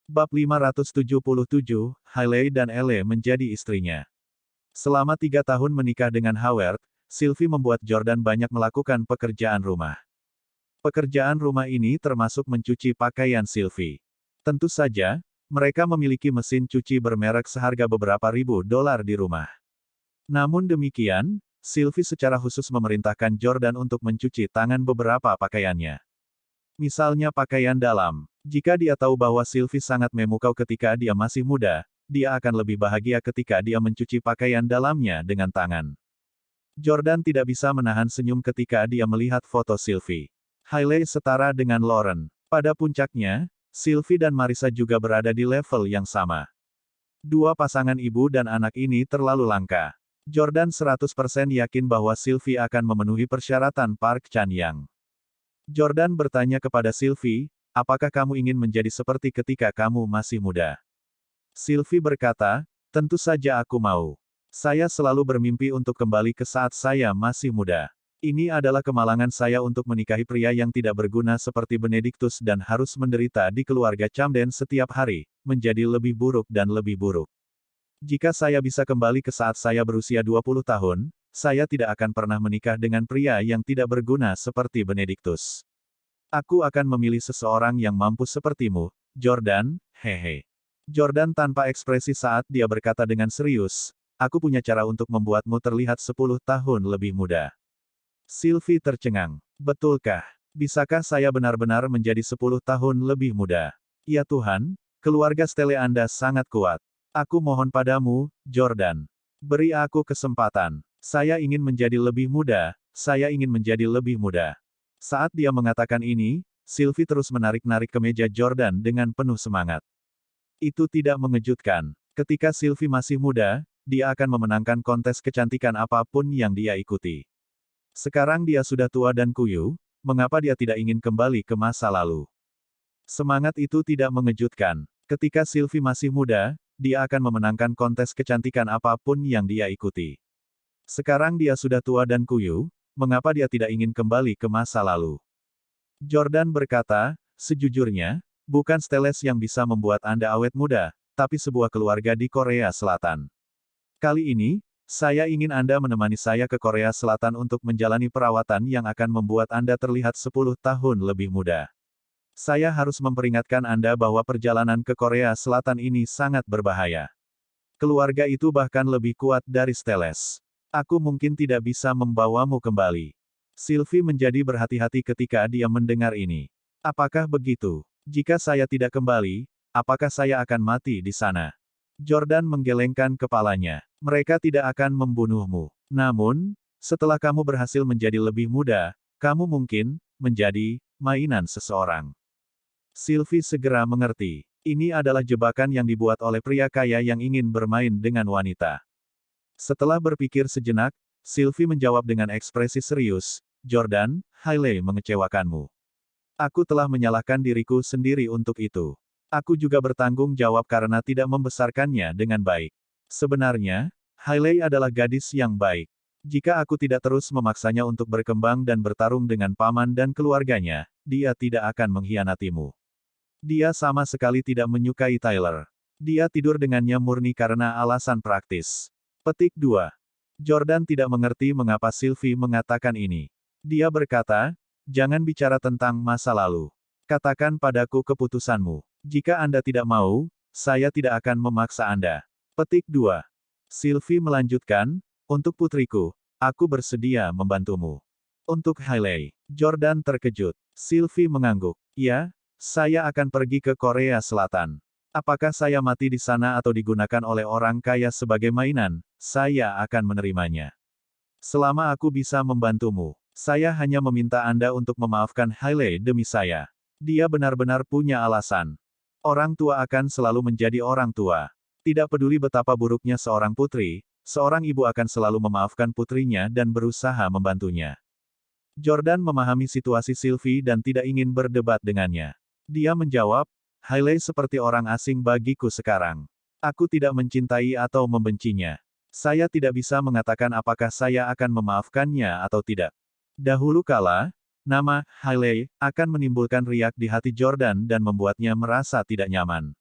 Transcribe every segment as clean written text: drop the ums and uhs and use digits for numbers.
Bab 577, Hailey dan Elle menjadi istrinya. Selama 3 tahun menikah dengan Howard, Sylvie membuat Jordan banyak melakukan pekerjaan rumah. Pekerjaan rumah ini termasuk mencuci pakaian Sylvie. Tentu saja, mereka memiliki mesin cuci bermerek seharga beberapa ribu dolar di rumah. Namun demikian, Sylvie secara khusus memerintahkan Jordan untuk mencuci tangan beberapa pakaiannya. Misalnya pakaian dalam. Jika dia tahu bahwa Sylvie sangat memukau ketika dia masih muda, dia akan lebih bahagia ketika dia mencuci pakaian dalamnya dengan tangan. Jordan tidak bisa menahan senyum ketika dia melihat foto Sylvie. Hailey setara dengan Lauren. Pada puncaknya, Sylvie dan Marissa juga berada di level yang sama. Dua pasangan ibu dan anak ini terlalu langka. Jordan 100% yakin bahwa Sylvie akan memenuhi persyaratan Park Chan-young. Jordan bertanya kepada Sylvie, apakah kamu ingin menjadi seperti ketika kamu masih muda? Sylvie berkata, tentu saja aku mau. Saya selalu bermimpi untuk kembali ke saat saya masih muda. Ini adalah kemalangan saya untuk menikahi pria yang tidak berguna seperti Benedictus dan harus menderita di keluarga Camden setiap hari, menjadi lebih buruk dan lebih buruk. Jika saya bisa kembali ke saat saya berusia 20 tahun, saya tidak akan pernah menikah dengan pria yang tidak berguna seperti Benedictus. Aku akan memilih seseorang yang mampu sepertimu, Jordan, hehe. Jordan tanpa ekspresi saat dia berkata dengan serius, aku punya cara untuk membuatmu terlihat 10 tahun lebih muda. Sylvie tercengang. Betulkah? Bisakah saya benar-benar menjadi 10 tahun lebih muda? Ya Tuhan, keluarga Stelle Anda sangat kuat. Aku mohon padamu, Jordan. Beri aku kesempatan. Saya ingin menjadi lebih muda, saya ingin menjadi lebih muda. Saat dia mengatakan ini, Sylvie terus menarik-narik kemeja Jordan dengan penuh semangat. Itu tidak mengejutkan. Ketika Sylvie masih muda, dia akan memenangkan kontes kecantikan apapun yang dia ikuti. Sekarang dia sudah tua dan kuyu, mengapa dia tidak ingin kembali ke masa lalu? Semangat itu tidak mengejutkan. Ketika Sylvie masih muda, dia akan memenangkan kontes kecantikan apapun yang dia ikuti. Sekarang dia sudah tua dan kuyu, mengapa dia tidak ingin kembali ke masa lalu? Jordan berkata, sejujurnya, bukan Stelles yang bisa membuat Anda awet muda, tapi sebuah keluarga di Korea Selatan. Kali ini, saya ingin Anda menemani saya ke Korea Selatan untuk menjalani perawatan yang akan membuat Anda terlihat 10 tahun lebih muda. Saya harus memperingatkan Anda bahwa perjalanan ke Korea Selatan ini sangat berbahaya. Keluarga itu bahkan lebih kuat dari Stelles. Aku mungkin tidak bisa membawamu kembali. Sylvie menjadi berhati-hati ketika dia mendengar ini. Apakah begitu? Jika saya tidak kembali, apakah saya akan mati di sana? Jordan menggelengkan kepalanya. Mereka tidak akan membunuhmu. Namun, setelah kamu berhasil menjadi lebih muda, kamu mungkin menjadi mainan seseorang. Sylvie segera mengerti. Ini adalah jebakan yang dibuat oleh pria kaya yang ingin bermain dengan wanita. Setelah berpikir sejenak, Sylvie menjawab dengan ekspresi serius, Jordan, Hailey mengecewakanmu. Aku telah menyalahkan diriku sendiri untuk itu. Aku juga bertanggung jawab karena tidak membesarkannya dengan baik. Sebenarnya, Hailey adalah gadis yang baik. Jika aku tidak terus memaksanya untuk berkembang dan bertarung dengan paman dan keluarganya, dia tidak akan mengkhianatimu. Dia sama sekali tidak menyukai Tyler. Dia tidur dengannya murni karena alasan praktis. Petik 2. Jordan tidak mengerti mengapa Sylvie mengatakan ini. Dia berkata, jangan bicara tentang masa lalu. Katakan padaku keputusanmu. Jika Anda tidak mau, saya tidak akan memaksa Anda. Petik 2. Sylvie melanjutkan, untuk putriku, aku bersedia membantumu. Untuk Hailey, Jordan terkejut. Sylvie mengangguk. Ya, saya akan pergi ke Korea Selatan. Apakah saya mati di sana atau digunakan oleh orang kaya sebagai mainan, saya akan menerimanya. Selama aku bisa membantumu, saya hanya meminta Anda untuk memaafkan Hailey demi saya. Dia benar-benar punya alasan. Orang tua akan selalu menjadi orang tua. Tidak peduli betapa buruknya seorang putri, seorang ibu akan selalu memaafkan putrinya dan berusaha membantunya. Jordan memahami situasi Sylvie dan tidak ingin berdebat dengannya. Dia menjawab, Hailey seperti orang asing bagiku sekarang. Aku tidak mencintai atau membencinya. Saya tidak bisa mengatakan apakah saya akan memaafkannya atau tidak. Dahulu kala, nama Hailey akan menimbulkan riak di hati Jordan dan membuatnya merasa tidak nyaman.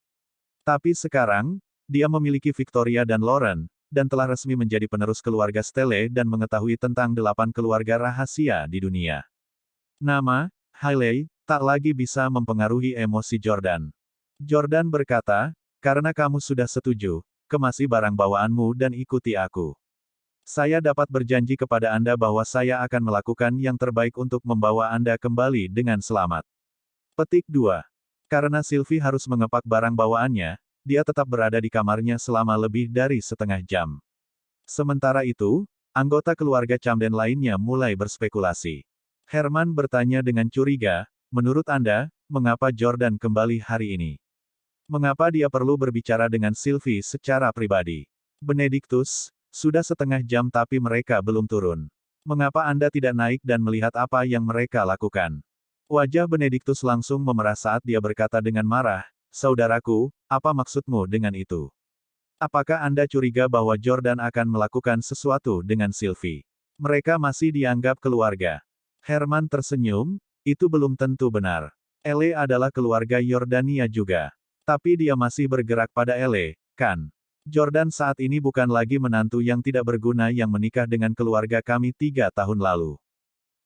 Tapi sekarang, dia memiliki Victoria dan Lauren, dan telah resmi menjadi penerus keluarga Stelle dan mengetahui tentang 8 keluarga rahasia di dunia. Nama, Hailey, tak lagi bisa mempengaruhi emosi Jordan. Jordan berkata, karena kamu sudah setuju, kemasi barang bawaanmu dan ikuti aku. Saya dapat berjanji kepada Anda bahwa saya akan melakukan yang terbaik untuk membawa Anda kembali dengan selamat. Petik 2. Karena Sylvie harus mengepak barang bawaannya, dia tetap berada di kamarnya selama lebih dari setengah jam. Sementara itu, anggota keluarga Camden lainnya mulai berspekulasi. Herman bertanya dengan curiga, menurut Anda, mengapa Jordan kembali hari ini? Mengapa dia perlu berbicara dengan Sylvie secara pribadi? Benedictus, sudah setengah jam tapi mereka belum turun. Mengapa Anda tidak naik dan melihat apa yang mereka lakukan? Wajah Benedictus langsung memerah saat dia berkata dengan marah, saudaraku, apa maksudmu dengan itu? Apakah Anda curiga bahwa Jordan akan melakukan sesuatu dengan Sylvie? Mereka masih dianggap keluarga. Herman tersenyum, itu belum tentu benar. Elle adalah keluarga Yordania juga. Tapi dia masih bergerak pada Elle, kan? Jordan saat ini bukan lagi menantu yang tidak berguna yang menikah dengan keluarga kami 3 tahun lalu.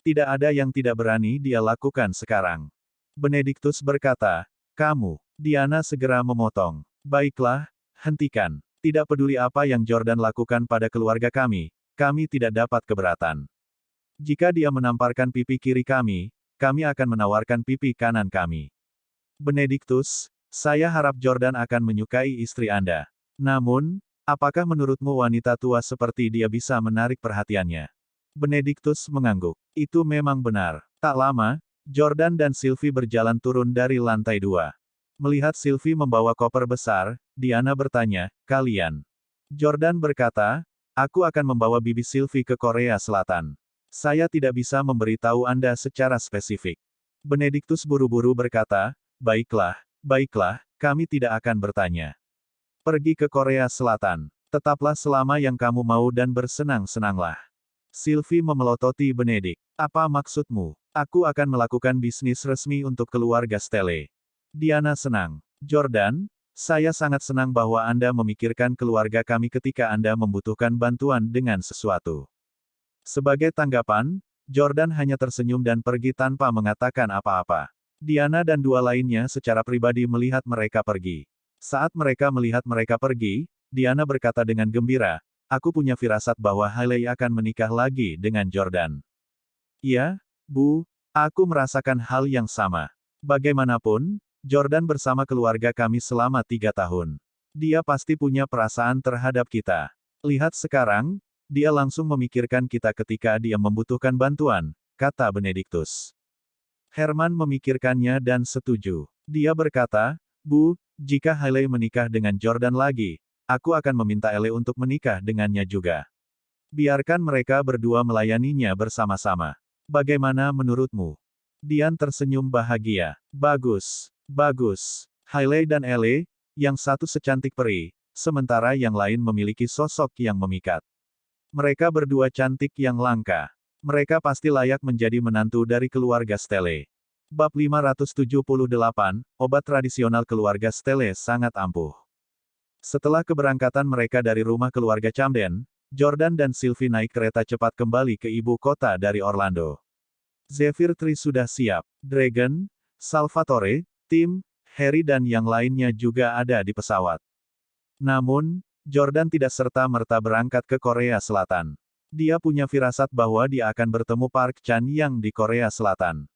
Tidak ada yang tidak berani dia lakukan sekarang. Benedictus berkata, kamu, Diana segera memotong. Baiklah, hentikan. Tidak peduli apa yang Jordan lakukan pada keluarga kami tidak dapat keberatan. Jika dia menamparkan pipi kiri kami akan menawarkan pipi kanan kami. Benedictus, saya harap Jordan akan menyukai istri Anda. Namun, apakah menurutmu wanita tua seperti dia bisa menarik perhatiannya? Benedictus mengangguk. Itu memang benar. Tak lama, Jordan dan Sylvie berjalan turun dari lantai 2. Melihat Sylvie membawa koper besar, Diana bertanya, kalian? Jordan berkata, aku akan membawa bibi Sylvie ke Korea Selatan. Saya tidak bisa memberitahu Anda secara spesifik. Benedictus buru-buru berkata, baiklah, kami tidak akan bertanya. Pergi ke Korea Selatan. Tetaplah selama yang kamu mau dan bersenang-senanglah. Sylvie memelototi Benedict. Apa maksudmu? Aku akan melakukan bisnis resmi untuk keluarga Stelle. Diana senang. Jordan, saya sangat senang bahwa Anda memikirkan keluarga kami ketika Anda membutuhkan bantuan dengan sesuatu. Sebagai tanggapan, Jordan hanya tersenyum dan pergi tanpa mengatakan apa-apa. Diana dan 2 lainnya secara pribadi melihat mereka pergi. Saat mereka melihat mereka pergi, Diana berkata dengan gembira, aku punya firasat bahwa Hailey akan menikah lagi dengan Jordan. Ya, Bu, aku merasakan hal yang sama. Bagaimanapun, Jordan bersama keluarga kami selama 3 tahun. Dia pasti punya perasaan terhadap kita. Lihat sekarang, dia langsung memikirkan kita ketika dia membutuhkan bantuan, kata Benedictus. Herman memikirkannya dan setuju. Dia berkata, Bu, jika Hailey menikah dengan Jordan lagi, aku akan meminta Elle untuk menikah dengannya juga. Biarkan mereka berdua melayaninya bersama-sama. Bagaimana menurutmu? Dian tersenyum bahagia. Bagus. Hailey dan Elle, yang satu secantik peri, sementara yang lain memiliki sosok yang memikat. Mereka berdua cantik yang langka. Mereka pasti layak menjadi menantu dari keluarga Stelle. Bab 578, obat tradisional keluarga Stelle sangat ampuh. Setelah keberangkatan mereka dari rumah keluarga Camden, Jordan dan Sylvie naik kereta cepat kembali ke ibu kota dari Orlando. Zephyr 3 sudah siap. Dragon, Salvatore, Tim, Harry dan yang lainnya juga ada di pesawat. Namun, Jordan tidak serta-merta berangkat ke Korea Selatan. Dia punya firasat bahwa dia akan bertemu Park Chan-young di Korea Selatan.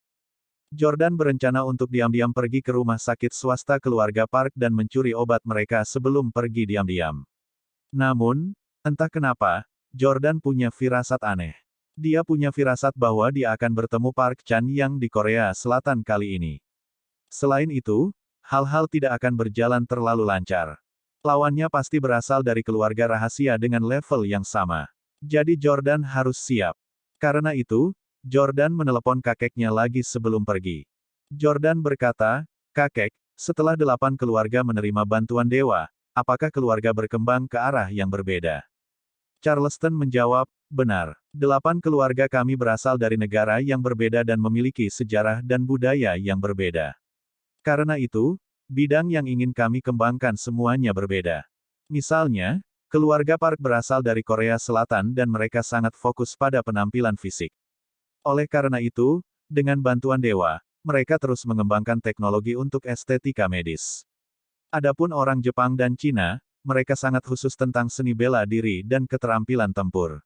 Jordan berencana untuk diam-diam pergi ke rumah sakit swasta keluarga Park dan mencuri obat mereka sebelum pergi diam-diam. Namun, entah kenapa, Jordan punya firasat aneh. Dia punya firasat bahwa dia akan bertemu Park Chan-young di Korea Selatan kali ini. Selain itu, hal-hal tidak akan berjalan terlalu lancar. Lawannya pasti berasal dari keluarga rahasia dengan level yang sama. Jadi Jordan harus siap. Karena itu, Jordan menelepon kakeknya lagi sebelum pergi. Jordan berkata, kakek, setelah 8 keluarga menerima bantuan dewa, apakah keluarga berkembang ke arah yang berbeda? Charleston menjawab, benar. 8 keluarga kami berasal dari negara yang berbeda dan memiliki sejarah dan budaya yang berbeda. Karena itu, bidang yang ingin kami kembangkan semuanya berbeda. Misalnya, keluarga Park berasal dari Korea Selatan dan mereka sangat fokus pada penampilan fisik. Oleh karena itu, dengan bantuan Dewa, mereka terus mengembangkan teknologi untuk estetika medis. Adapun orang Jepang dan Cina, mereka sangat khusus tentang seni bela diri dan keterampilan tempur.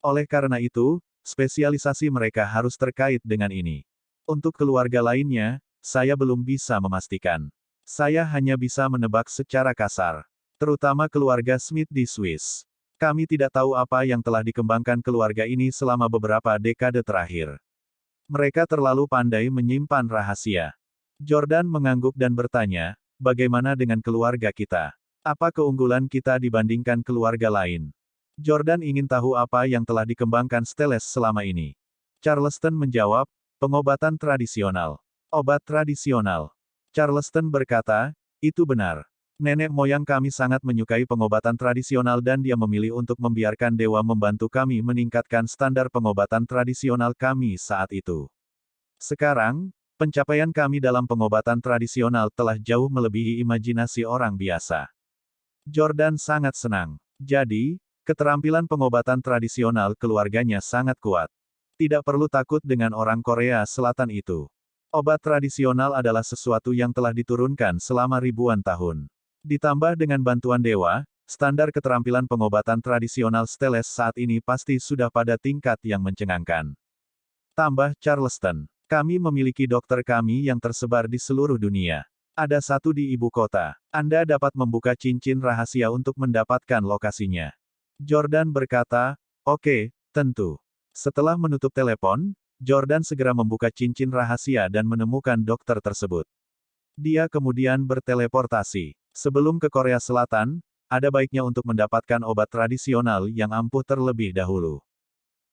Oleh karena itu, spesialisasi mereka harus terkait dengan ini. Untuk keluarga lainnya, saya belum bisa memastikan. Saya hanya bisa menebak secara kasar. Terutama keluarga Smith di Swiss. Kami tidak tahu apa yang telah dikembangkan keluarga ini selama beberapa dekade terakhir. Mereka terlalu pandai menyimpan rahasia. Jordan mengangguk dan bertanya, bagaimana dengan keluarga kita? Apa keunggulan kita dibandingkan keluarga lain? Jordan ingin tahu apa yang telah dikembangkan Steles selama ini. Charleston menjawab, pengobatan tradisional. Obat tradisional. Charleston berkata, itu benar. Nenek moyang kami sangat menyukai pengobatan tradisional dan dia memilih untuk membiarkan Dewa membantu kami meningkatkan standar pengobatan tradisional kami saat itu. Sekarang, pencapaian kami dalam pengobatan tradisional telah jauh melebihi imajinasi orang biasa. Jordan sangat senang. Jadi, keterampilan pengobatan tradisional keluarganya sangat kuat. Tidak perlu takut dengan orang Korea Selatan itu. Obat tradisional adalah sesuatu yang telah diturunkan selama ribuan tahun. Ditambah dengan bantuan Dewa, standar keterampilan pengobatan tradisional Steles saat ini pasti sudah pada tingkat yang mencengangkan. Tambah Charleston. Kami memiliki dokter kami yang tersebar di seluruh dunia. Ada satu di ibu kota. Anda dapat membuka cincin rahasia untuk mendapatkan lokasinya. Jordan berkata, oke, tentu. Setelah menutup telepon, Jordan segera membuka cincin rahasia dan menemukan dokter tersebut. Dia kemudian berteleportasi. Sebelum ke Korea Selatan, ada baiknya untuk mendapatkan obat tradisional yang ampuh terlebih dahulu.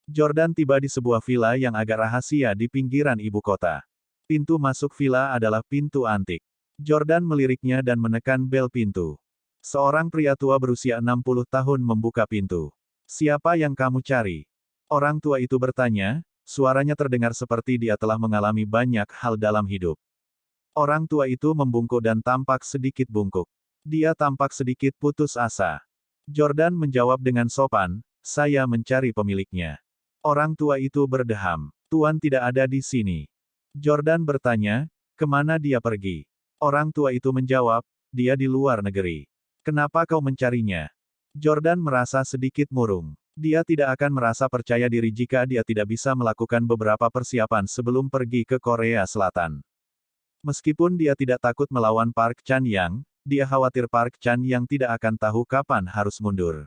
Jordan tiba di sebuah villa yang agak rahasia di pinggiran ibu kota. Pintu masuk villa adalah pintu antik. Jordan meliriknya dan menekan bel pintu. Seorang pria tua berusia 60 tahun membuka pintu. Siapa yang kamu cari? Orang tua itu bertanya, suaranya terdengar seperti dia telah mengalami banyak hal dalam hidup. Orang tua itu membungkuk dan tampak sedikit bungkuk. Dia tampak sedikit putus asa. Jordan menjawab dengan sopan, saya mencari pemiliknya. Orang tua itu berdeham. Tuan tidak ada di sini. Jordan bertanya, kemana dia pergi? Orang tua itu menjawab, dia di luar negeri. Kenapa kau mencarinya? Jordan merasa sedikit murung. Dia tidak akan merasa percaya diri jika dia tidak bisa melakukan beberapa persiapan sebelum pergi ke Korea Selatan. Meskipun dia tidak takut melawan Park Chan-yang, dia khawatir Park Chan-yang tidak akan tahu kapan harus mundur.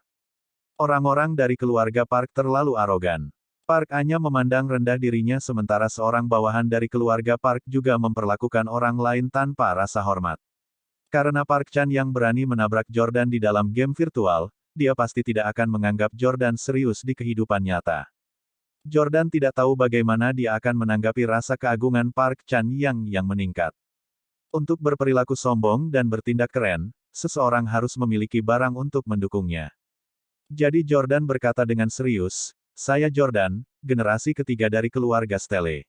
Orang-orang dari keluarga Park terlalu arogan. Park hanya memandang rendah dirinya sementara seorang bawahan dari keluarga Park juga memperlakukan orang lain tanpa rasa hormat. Karena Park Chan-yang berani menabrak Jordan di dalam game virtual, dia pasti tidak akan menganggap Jordan serius di kehidupan nyata. Jordan tidak tahu bagaimana dia akan menanggapi rasa keagungan Park Chan-yang yang meningkat. Untuk berperilaku sombong dan bertindak keren, seseorang harus memiliki barang untuk mendukungnya. Jadi Jordan berkata dengan serius, saya Jordan, generasi ketiga dari keluarga Stele.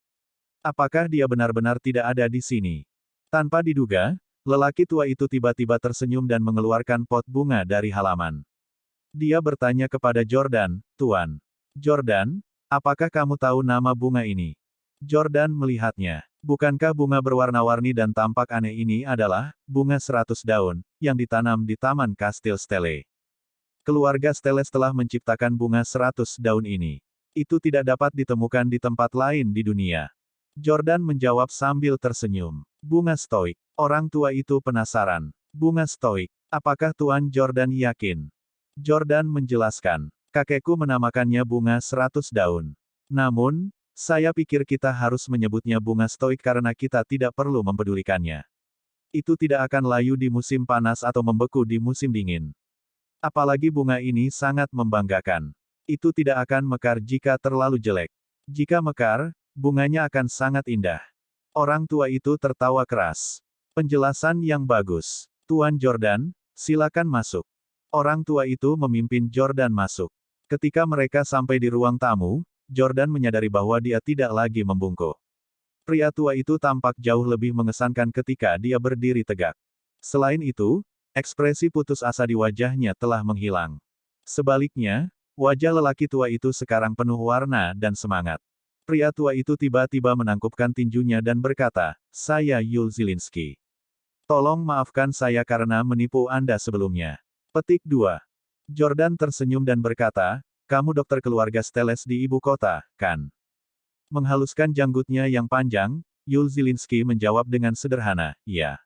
Apakah dia benar-benar tidak ada di sini? Tanpa diduga, lelaki tua itu tiba-tiba tersenyum dan mengeluarkan pot bunga dari halaman. Dia bertanya kepada Jordan, Tuan. Jordan, apakah kamu tahu nama bunga ini? Jordan melihatnya. Bukankah bunga berwarna-warni dan tampak aneh ini adalah bunga 100 daun, yang ditanam di taman kastil Stele? Keluarga Stele telah menciptakan bunga 100 daun ini. Itu tidak dapat ditemukan di tempat lain di dunia. Jordan menjawab sambil tersenyum. Bunga stoik. Orang tua itu penasaran. Bunga stoik. Apakah Tuan Jordan yakin? Jordan menjelaskan. Kakekku menamakannya bunga 100 daun. Namun, saya pikir kita harus menyebutnya bunga stoik karena kita tidak perlu mempedulikannya. Itu tidak akan layu di musim panas atau membeku di musim dingin. Apalagi bunga ini sangat membanggakan. Itu tidak akan mekar jika terlalu jelek. Jika mekar, bunganya akan sangat indah. Orang tua itu tertawa keras. Penjelasan yang bagus. Tuan Jordan, silakan masuk. Orang tua itu memimpin Jordan masuk. Ketika mereka sampai di ruang tamu, Jordan menyadari bahwa dia tidak lagi membungkuk. Pria tua itu tampak jauh lebih mengesankan ketika dia berdiri tegak. Selain itu, ekspresi putus asa di wajahnya telah menghilang. Sebaliknya, wajah lelaki tua itu sekarang penuh warna dan semangat. Pria tua itu tiba-tiba menangkupkan tinjunya dan berkata, "Saya Yul Zielinski. Tolong maafkan saya karena menipu Anda sebelumnya." Petik 2. Jordan tersenyum dan berkata, "Kamu dokter keluarga Steles di ibu kota, kan?" Menghaluskan janggutnya yang panjang, Yul Zielinski menjawab dengan sederhana, "Ya."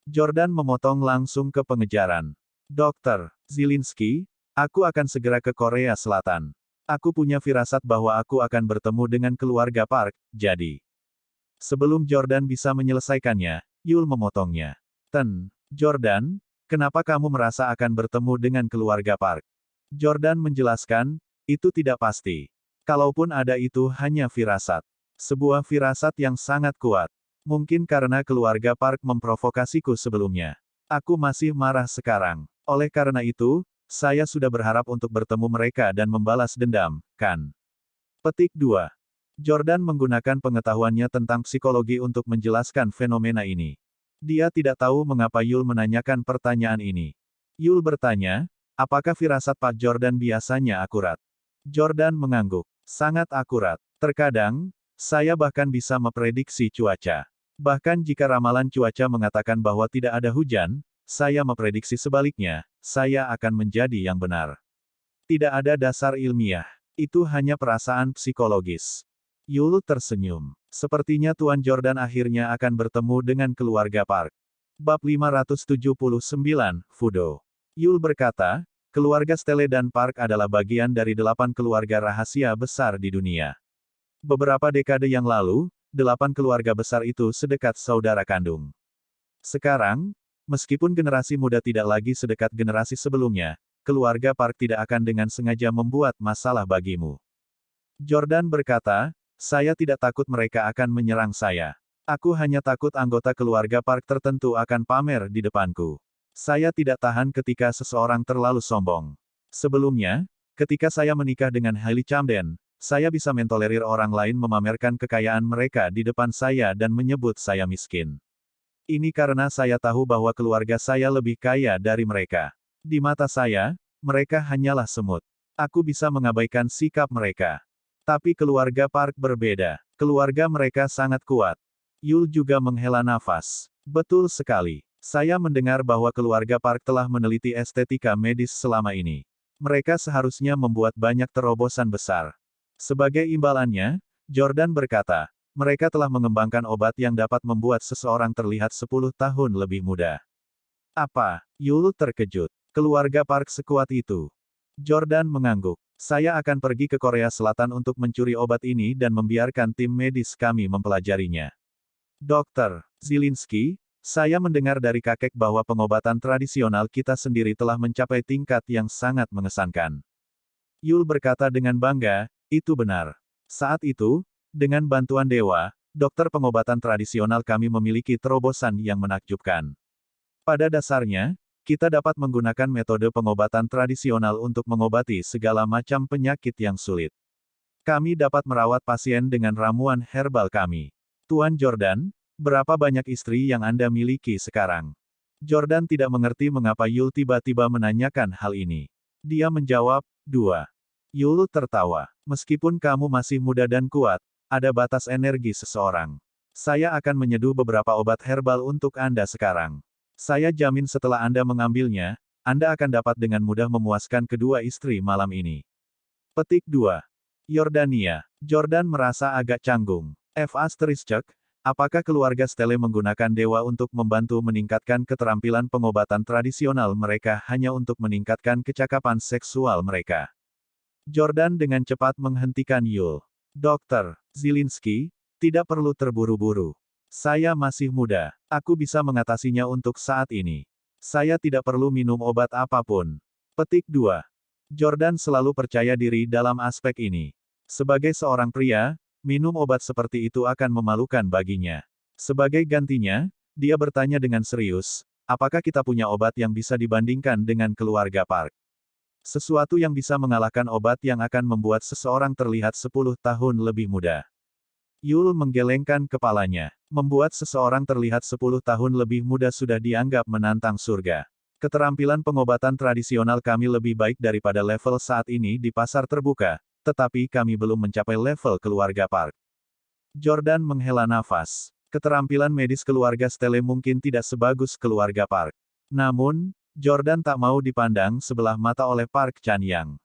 Jordan memotong langsung ke pengejaran. "Dokter Zielinski, aku akan segera ke Korea Selatan. Aku punya firasat bahwa aku akan bertemu dengan keluarga Park, jadi..." Sebelum Jordan bisa menyelesaikannya, Yul memotongnya. Jordan, kenapa kamu merasa akan bertemu dengan keluarga Park?" Jordan menjelaskan, "Itu tidak pasti. Kalaupun ada itu hanya firasat. Sebuah firasat yang sangat kuat. Mungkin karena keluarga Park memprovokasiku sebelumnya. Aku masih marah sekarang. Oleh karena itu, saya sudah berharap untuk bertemu mereka dan membalas dendam, kan?" Petik 2. Jordan menggunakan pengetahuannya tentang psikologi untuk menjelaskan fenomena ini. Dia tidak tahu mengapa Yul menanyakan pertanyaan ini. Yul bertanya, apakah firasat Pak Jordan biasanya akurat? Jordan mengangguk. Sangat akurat. Terkadang, saya bahkan bisa memprediksi cuaca. Bahkan jika ramalan cuaca mengatakan bahwa tidak ada hujan, saya memprediksi sebaliknya, saya akan menjadi yang benar. Tidak ada dasar ilmiah. Itu hanya perasaan psikologis. Yul tersenyum. Sepertinya Tuan Jordan akhirnya akan bertemu dengan keluarga Park. Bab 579, Fudo. Yul berkata, keluarga Stele dan Park adalah bagian dari 8 keluarga rahasia besar di dunia. Beberapa dekade yang lalu, 8 keluarga besar itu sedekat saudara kandung. Sekarang, meskipun generasi muda tidak lagi sedekat generasi sebelumnya, keluarga Park tidak akan dengan sengaja membuat masalah bagimu. Jordan berkata, saya tidak takut mereka akan menyerang saya. Aku hanya takut anggota keluarga Park tertentu akan pamer di depanku. Saya tidak tahan ketika seseorang terlalu sombong. Sebelumnya, ketika saya menikah dengan Hailey Camden, saya bisa mentolerir orang lain memamerkan kekayaan mereka di depan saya dan menyebut saya miskin. Ini karena saya tahu bahwa keluarga saya lebih kaya dari mereka. Di mata saya, mereka hanyalah semut. Aku bisa mengabaikan sikap mereka. Tapi keluarga Park berbeda. Keluarga mereka sangat kuat. Yul juga menghela nafas. Betul sekali. Saya mendengar bahwa keluarga Park telah meneliti estetika medis selama ini. Mereka seharusnya membuat banyak terobosan besar. Sebagai imbalannya, Jordan berkata, mereka telah mengembangkan obat yang dapat membuat seseorang terlihat 10 tahun lebih muda. Apa? Yul terkejut. Keluarga Park sekuat itu. Jordan mengangguk. Saya akan pergi ke Korea Selatan untuk mencuri obat ini dan membiarkan tim medis kami mempelajarinya. Dokter Zielinski, saya mendengar dari kakek bahwa pengobatan tradisional kita sendiri telah mencapai tingkat yang sangat mengesankan. Yul berkata dengan bangga, itu benar. Saat itu, dengan bantuan dewa, dokter pengobatan tradisional kami memiliki terobosan yang menakjubkan. Pada dasarnya, kita dapat menggunakan metode pengobatan tradisional untuk mengobati segala macam penyakit yang sulit. Kami dapat merawat pasien dengan ramuan herbal kami. Tuan Jordan, berapa banyak istri yang Anda miliki sekarang? Jordan tidak mengerti mengapa Yul tiba-tiba menanyakan hal ini. Dia menjawab, 2. Yul tertawa. Meskipun kamu masih muda dan kuat, ada batas energi seseorang. Saya akan menyeduh beberapa obat herbal untuk Anda sekarang. Saya jamin setelah Anda mengambilnya, Anda akan dapat dengan mudah memuaskan kedua istri malam ini. Petik 2. Yordania. Jordan merasa agak canggung. Apakah keluarga Stele menggunakan dewa untuk membantu meningkatkan keterampilan pengobatan tradisional mereka hanya untuk meningkatkan kecakapan seksual mereka? Jordan dengan cepat menghentikan Yul. Dokter Zielinski, tidak perlu terburu-buru. Saya masih muda. Aku bisa mengatasinya untuk saat ini. Saya tidak perlu minum obat apapun. Petik 2. Jordan selalu percaya diri dalam aspek ini. Sebagai seorang pria, minum obat seperti itu akan memalukan baginya. Sebagai gantinya, dia bertanya dengan serius, apakah kita punya obat yang bisa dibandingkan dengan keluarga Park? Sesuatu yang bisa mengalahkan obat yang akan membuat seseorang terlihat 10 tahun lebih muda. Yul menggelengkan kepalanya. Membuat seseorang terlihat 10 tahun lebih muda sudah dianggap menantang surga. Keterampilan pengobatan tradisional kami lebih baik daripada level saat ini di pasar terbuka, tetapi kami belum mencapai level keluarga Park. Jordan menghela nafas. Keterampilan medis keluarga Stele mungkin tidak sebagus keluarga Park. Namun, Jordan tak mau dipandang sebelah mata oleh Park Chan-yang.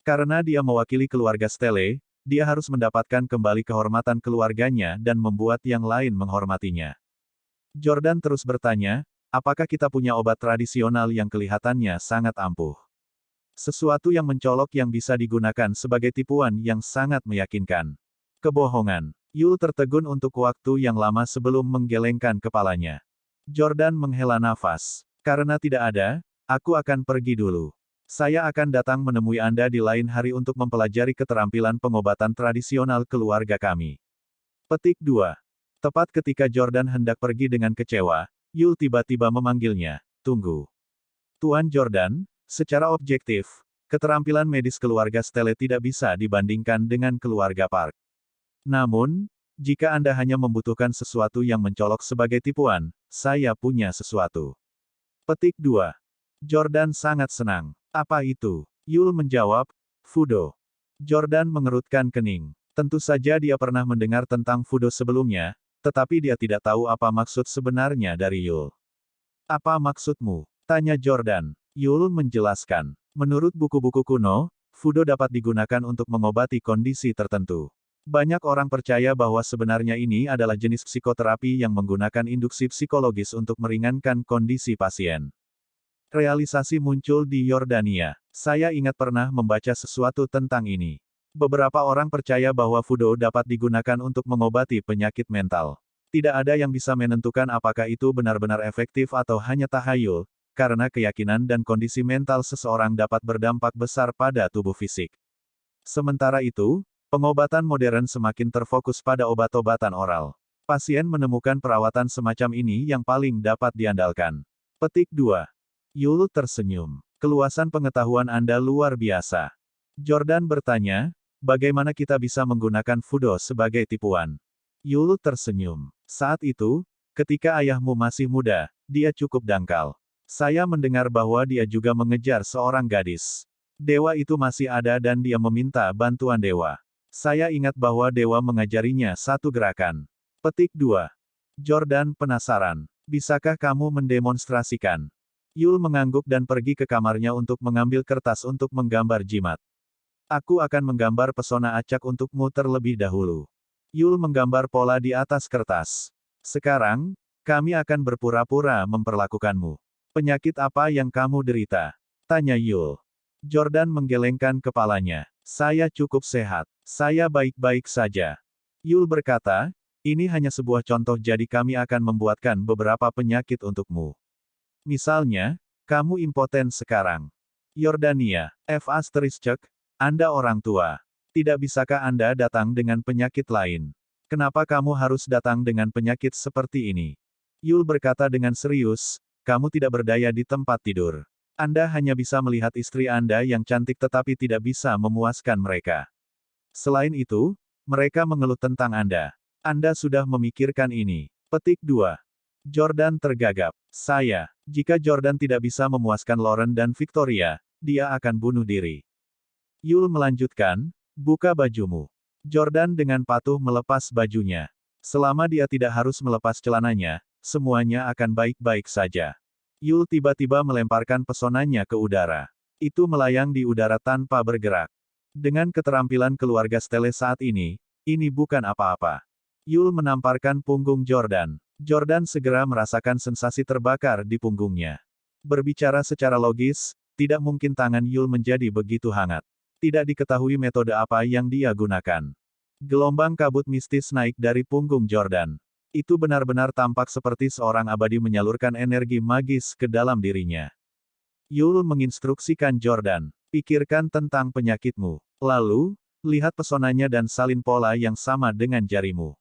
Karena dia mewakili keluarga Stele, dia harus mendapatkan kembali kehormatan keluarganya dan membuat yang lain menghormatinya. Jordan terus bertanya, apakah kita punya obat tradisional yang kelihatannya sangat ampuh? Sesuatu yang mencolok yang bisa digunakan sebagai tipuan yang sangat meyakinkan. Kebohongan. Yul tertegun untuk waktu yang lama sebelum menggelengkan kepalanya. Jordan menghela nafas. Karena tidak ada, aku akan pergi dulu. Saya akan datang menemui Anda di lain hari untuk mempelajari keterampilan pengobatan tradisional keluarga kami. Petik 2. Tepat ketika Jordan hendak pergi dengan kecewa, Yul tiba-tiba memanggilnya, tunggu. Tuan Jordan, secara objektif, keterampilan medis keluarga Stele tidak bisa dibandingkan dengan keluarga Park. Namun, jika Anda hanya membutuhkan sesuatu yang mencolok sebagai tipuan, saya punya sesuatu. Petik 2. Jordan sangat senang. Apa itu? Yul menjawab, Fudo. Jordan mengerutkan kening. Tentu saja dia pernah mendengar tentang Fudo sebelumnya, tetapi dia tidak tahu apa maksud sebenarnya dari Yul. Apa maksudmu? Tanya Jordan. Yul menjelaskan. Menurut buku-buku kuno, Fudo dapat digunakan untuk mengobati kondisi tertentu. Banyak orang percaya bahwa sebenarnya ini adalah jenis psikoterapi yang menggunakan induksi psikologis untuk meringankan kondisi pasien. Realisasi muncul di Yordania. Saya ingat pernah membaca sesuatu tentang ini. Beberapa orang percaya bahwa Fudo dapat digunakan untuk mengobati penyakit mental. Tidak ada yang bisa menentukan apakah itu benar-benar efektif atau hanya tahayul, karena keyakinan dan kondisi mental seseorang dapat berdampak besar pada tubuh fisik. Sementara itu, pengobatan modern semakin terfokus pada obat-obatan oral. Pasien menemukan perawatan semacam ini yang paling dapat diandalkan. Petik 2. Yul tersenyum. Keluasan pengetahuan Anda luar biasa. Jordan bertanya, bagaimana kita bisa menggunakan Fudo sebagai tipuan? Yul tersenyum. Saat itu, ketika ayahmu masih muda, dia cukup dangkal. Saya mendengar bahwa dia juga mengejar seorang gadis. Dewa itu masih ada dan dia meminta bantuan dewa. Saya ingat bahwa dewa mengajarinya satu gerakan. Petik 2. Jordan penasaran. Bisakah kamu mendemonstrasikan? Yul mengangguk dan pergi ke kamarnya untuk mengambil kertas untuk menggambar jimat. Aku akan menggambar pesona acak untukmu terlebih dahulu. Yul menggambar pola di atas kertas. Sekarang, kami akan berpura-pura memperlakukanmu. Penyakit apa yang kamu derita? Tanya Yul. Jordan menggelengkan kepalanya. Saya cukup sehat. Saya baik-baik saja. Yul berkata, ini hanya sebuah contoh jadi kami akan membuatkan beberapa penyakit untukmu. Misalnya, kamu impoten sekarang. Yordania, Anda orang tua. Tidak bisakah Anda datang dengan penyakit lain? Kenapa kamu harus datang dengan penyakit seperti ini? Yul berkata dengan serius, kamu tidak berdaya di tempat tidur. Anda hanya bisa melihat istri Anda yang cantik tetapi tidak bisa memuaskan mereka. Selain itu, mereka mengeluh tentang Anda. Anda sudah memikirkan ini. Petik 2. Jordan tergagap. Jika Jordan tidak bisa memuaskan Lauren dan Victoria, dia akan bunuh diri. Yul melanjutkan, buka bajumu. Jordan dengan patuh melepas bajunya. Selama dia tidak harus melepas celananya, semuanya akan baik-baik saja. Yul tiba-tiba melemparkan pesonanya ke udara. Itu melayang di udara tanpa bergerak. Dengan keterampilan keluarga Stele saat ini bukan apa-apa. Yul menamparkan punggung Jordan. Jordan segera merasakan sensasi terbakar di punggungnya. Berbicara secara logis, tidak mungkin tangan Yul menjadi begitu hangat. Tidak diketahui metode apa yang dia gunakan. Gelombang kabut mistis naik dari punggung Jordan. Itu benar-benar tampak seperti seorang abadi menyalurkan energi magis ke dalam dirinya. Yul menginstruksikan Jordan, pikirkan tentang penyakitmu. Lalu, lihat pesonanya dan salin pola yang sama dengan jarimu.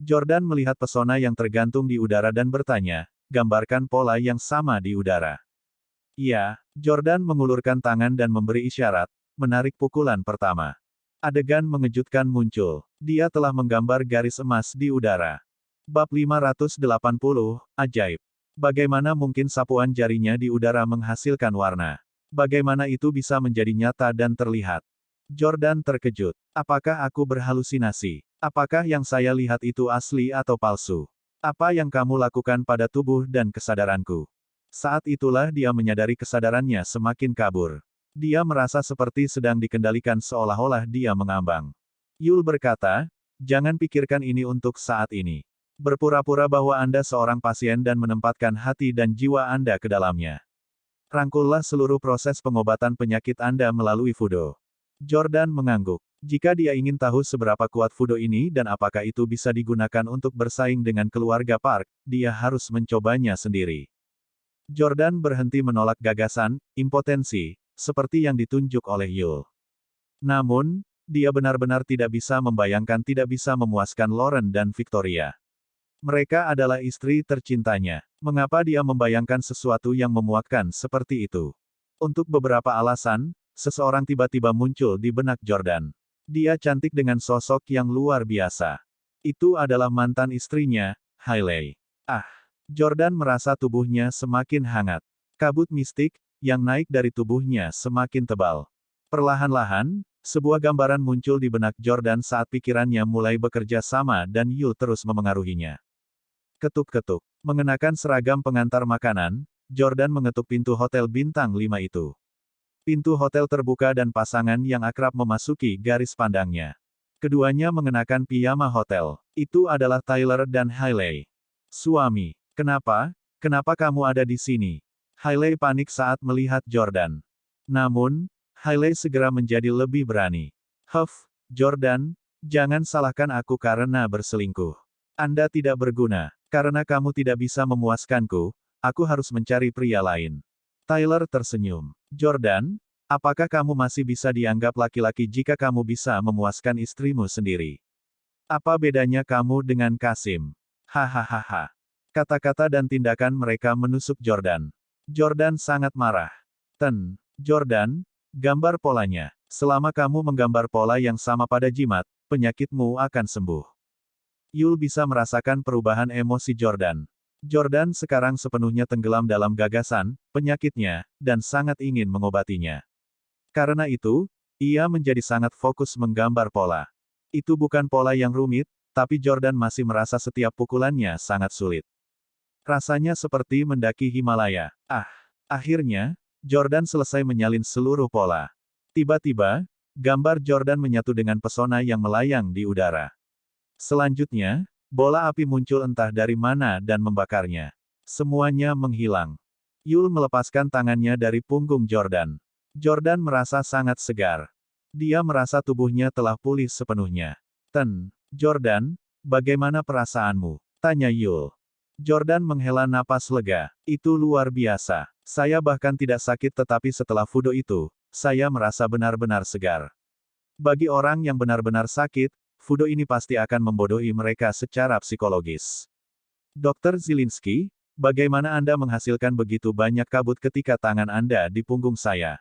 Jordan melihat pesona yang tergantung di udara dan bertanya, gambarkan pola yang sama di udara. Iya, Jordan mengulurkan tangan dan memberi isyarat, menarik pukulan pertama. Adegan mengejutkan muncul. Dia telah menggambar garis emas di udara. Bab 580, Ajaib. Bagaimana mungkin sapuan jarinya di udara menghasilkan warna? Bagaimana itu bisa menjadi nyata dan terlihat? Jordan terkejut. Apakah aku berhalusinasi? Apakah yang saya lihat itu asli atau palsu? Apa yang kamu lakukan pada tubuh dan kesadaranku? Saat itulah dia menyadari kesadarannya semakin kabur. Dia merasa seperti sedang dikendalikan seolah-olah dia mengambang. Yul berkata, jangan pikirkan ini untuk saat ini. Berpura-pura bahwa Anda seorang pasien dan menempatkan hati dan jiwa Anda ke dalamnya. Rangkullah seluruh proses pengobatan penyakit Anda melalui Fudo. Jordan mengangguk. Jika dia ingin tahu seberapa kuat Fudo ini dan apakah itu bisa digunakan untuk bersaing dengan keluarga Park, dia harus mencobanya sendiri. Jordan berhenti menolak gagasan, impotensi, seperti yang ditunjuk oleh Yul. Namun, dia benar-benar tidak bisa membayangkan tidak bisa memuaskan Lauren dan Victoria. Mereka adalah istri tercintanya. Mengapa dia membayangkan sesuatu yang memuakkan seperti itu? Untuk beberapa alasan, seseorang tiba-tiba muncul di benak Jordan. Dia cantik dengan sosok yang luar biasa. Itu adalah mantan istrinya, Hailey. Ah! Jordan merasa tubuhnya semakin hangat. Kabut mistik, yang naik dari tubuhnya semakin tebal. Perlahan-lahan, sebuah gambaran muncul di benak Jordan saat pikirannya mulai bekerja sama dan Yul terus memengaruhinya. Ketuk-ketuk. Mengenakan seragam pengantar makanan, Jordan mengetuk pintu hotel bintang 5 itu. Pintu hotel terbuka dan pasangan yang akrab memasuki garis pandangnya. Keduanya mengenakan piyama hotel. Itu adalah Tyler dan Hailey. Suami. Kenapa? Kenapa kamu ada di sini? Hailey panik saat melihat Jordan. Namun, Hailey segera menjadi lebih berani. Huff, Jordan, jangan salahkan aku karena berselingkuh. Anda tidak berguna. Karena kamu tidak bisa memuaskanku, aku harus mencari pria lain. Tyler tersenyum. Jordan, apakah kamu masih bisa dianggap laki-laki jika kamu bisa memuaskan istrimu sendiri? Apa bedanya kamu dengan Kasim? Hahaha. Kata-kata dan tindakan mereka menusuk Jordan. Jordan sangat marah. Jordan, gambar polanya. Selama kamu menggambar pola yang sama pada jimat, penyakitmu akan sembuh. Yul bisa merasakan perubahan emosi Jordan. Jordan sekarang sepenuhnya tenggelam dalam gagasan, penyakitnya, dan sangat ingin mengobatinya. Karena itu, ia menjadi sangat fokus menggambar pola. Itu bukan pola yang rumit, tapi Jordan masih merasa setiap pukulannya sangat sulit. Rasanya seperti mendaki Himalaya. Akhirnya, Jordan selesai menyalin seluruh pola. Tiba-tiba, gambar Jordan menyatu dengan pesona yang melayang di udara. Selanjutnya, bola api muncul entah dari mana dan membakarnya. Semuanya menghilang. Yul melepaskan tangannya dari punggung Jordan. Jordan merasa sangat segar. Dia merasa tubuhnya telah pulih sepenuhnya. Jordan, bagaimana perasaanmu? Tanya Yul. Jordan menghela napas lega. Itu luar biasa. Saya bahkan tidak sakit tetapi setelah Fudo itu, saya merasa benar-benar segar. Bagi orang yang benar-benar sakit, Fudo ini pasti akan membodohi mereka secara psikologis. Dr. Zielinski, bagaimana Anda menghasilkan begitu banyak kabut ketika tangan Anda di punggung saya?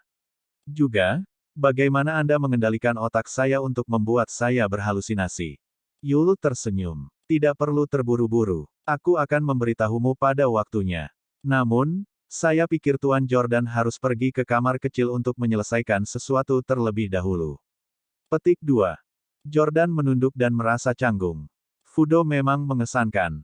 Juga, bagaimana Anda mengendalikan otak saya untuk membuat saya berhalusinasi? Yul tersenyum. Tidak perlu terburu-buru. Aku akan memberitahumu pada waktunya. Namun, saya pikir Tuan Jordan harus pergi ke kamar kecil untuk menyelesaikan sesuatu terlebih dahulu. Petik 2. Jordan menunduk dan merasa canggung. Fudo memang mengesankan.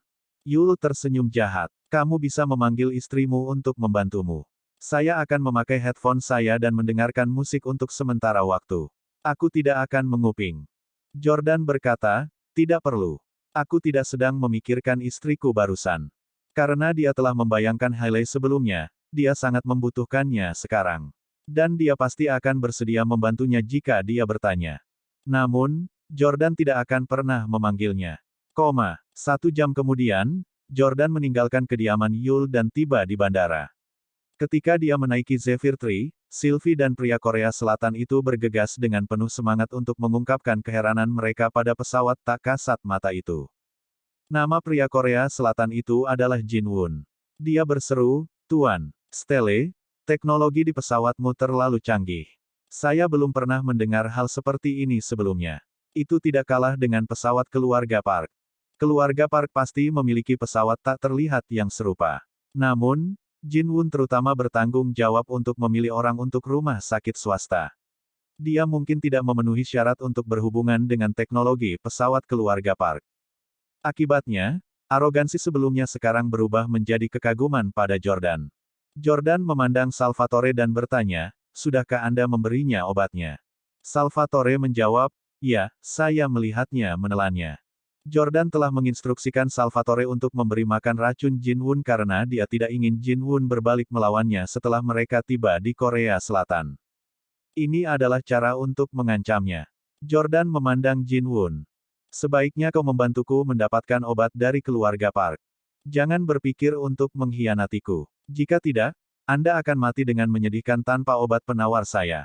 Yul tersenyum jahat. Kamu bisa memanggil istrimu untuk membantumu. Saya akan memakai headphone saya dan mendengarkan musik untuk sementara waktu. Aku tidak akan menguping. Jordan berkata, tidak perlu. Aku tidak sedang memikirkan istriku barusan. Karena dia telah membayangkan Hailey sebelumnya, dia sangat membutuhkannya sekarang. Dan dia pasti akan bersedia membantunya jika dia bertanya. Namun, Jordan tidak akan pernah memanggilnya. 1 jam kemudian, Jordan meninggalkan kediaman Yul dan tiba di bandara. Ketika dia menaiki Zephyr Tree, Sylvie dan pria Korea Selatan itu bergegas dengan penuh semangat untuk mengungkapkan keheranan mereka pada pesawat tak kasat mata itu. Nama pria Korea Selatan itu adalah Jin Woon. Dia berseru, Tuan Stelle, teknologi di pesawatmu terlalu canggih. Saya belum pernah mendengar hal seperti ini sebelumnya. Itu tidak kalah dengan pesawat keluarga Park. Keluarga Park pasti memiliki pesawat tak terlihat yang serupa. Namun, Jin Woon terutama bertanggung jawab untuk memilih orang untuk rumah sakit swasta. Dia mungkin tidak memenuhi syarat untuk berhubungan dengan teknologi pesawat keluarga Park. Akibatnya, arogansi sebelumnya sekarang berubah menjadi kekaguman pada Jordan. Jordan memandang Salvatore dan bertanya, "Sudahkah Anda memberinya obatnya?" Salvatore menjawab, "Ya, saya melihatnya menelannya." Jordan telah menginstruksikan Salvatore untuk memberi makan racun Jin Woon karena dia tidak ingin Jin Woon berbalik melawannya setelah mereka tiba di Korea Selatan. Ini adalah cara untuk mengancamnya. Jordan memandang Jin Woon. "Sebaiknya kau membantuku mendapatkan obat dari keluarga Park. Jangan berpikir untuk mengkhianatiku. Jika tidak, Anda akan mati dengan menyedihkan tanpa obat penawar saya.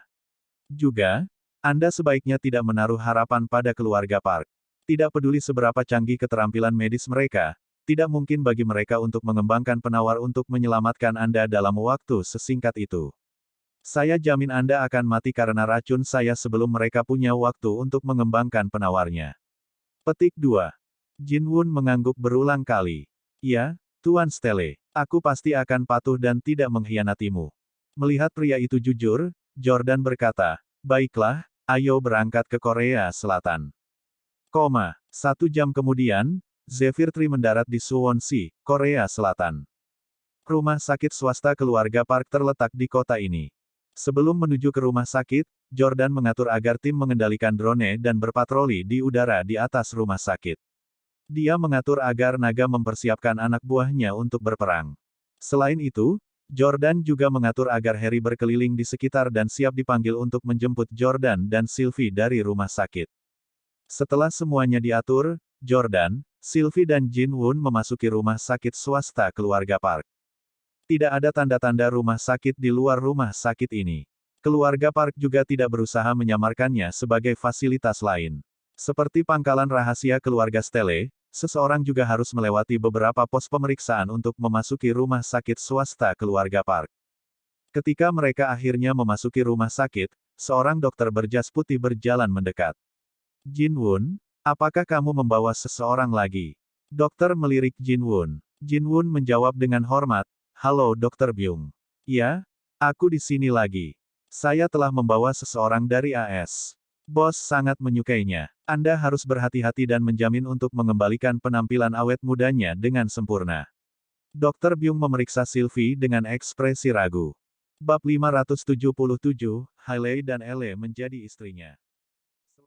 Juga, Anda sebaiknya tidak menaruh harapan pada keluarga Park. Tidak peduli seberapa canggih keterampilan medis mereka, tidak mungkin bagi mereka untuk mengembangkan penawar untuk menyelamatkan Anda dalam waktu sesingkat itu. Saya jamin Anda akan mati karena racun saya sebelum mereka punya waktu untuk mengembangkan penawarnya." Petik 2. Jin Woon mengangguk berulang kali. "Ya, Tuan Stele, aku pasti akan patuh dan tidak mengkhianatimu." Melihat pria itu jujur, Jordan berkata, "Baiklah, ayo berangkat ke Korea Selatan." 1 jam kemudian, Zephyr Tree mendarat di Suwon-si, Korea Selatan. Rumah sakit swasta keluarga Park terletak di kota ini. Sebelum menuju ke rumah sakit, Jordan mengatur agar tim mengendalikan drone dan berpatroli di udara di atas rumah sakit. Dia mengatur agar naga mempersiapkan anak buahnya untuk berperang. Selain itu, Jordan juga mengatur agar Harry berkeliling di sekitar dan siap dipanggil untuk menjemput Jordan dan Sylvie dari rumah sakit. Setelah semuanya diatur, Jordan, Sylvie dan Jin Woon memasuki rumah sakit swasta keluarga Park. Tidak ada tanda-tanda rumah sakit di luar rumah sakit ini. Keluarga Park juga tidak berusaha menyamarkannya sebagai fasilitas lain. Seperti pangkalan rahasia keluarga Stele, seseorang juga harus melewati beberapa pos pemeriksaan untuk memasuki rumah sakit swasta keluarga Park. Ketika mereka akhirnya memasuki rumah sakit, seorang dokter berjas putih berjalan mendekat. "Jin Woon, apakah kamu membawa seseorang lagi?" Dokter melirik Jin Woon. Jin Woon menjawab dengan hormat, "Halo Dr. Byung. Ya, aku di sini lagi. Saya telah membawa seseorang dari AS. Bos sangat menyukainya. Anda harus berhati-hati dan menjamin untuk mengembalikan penampilan awet mudanya dengan sempurna." Dr. Byung memeriksa Sylvie dengan ekspresi ragu. Bab 577, Hailey dan Elle menjadi istrinya.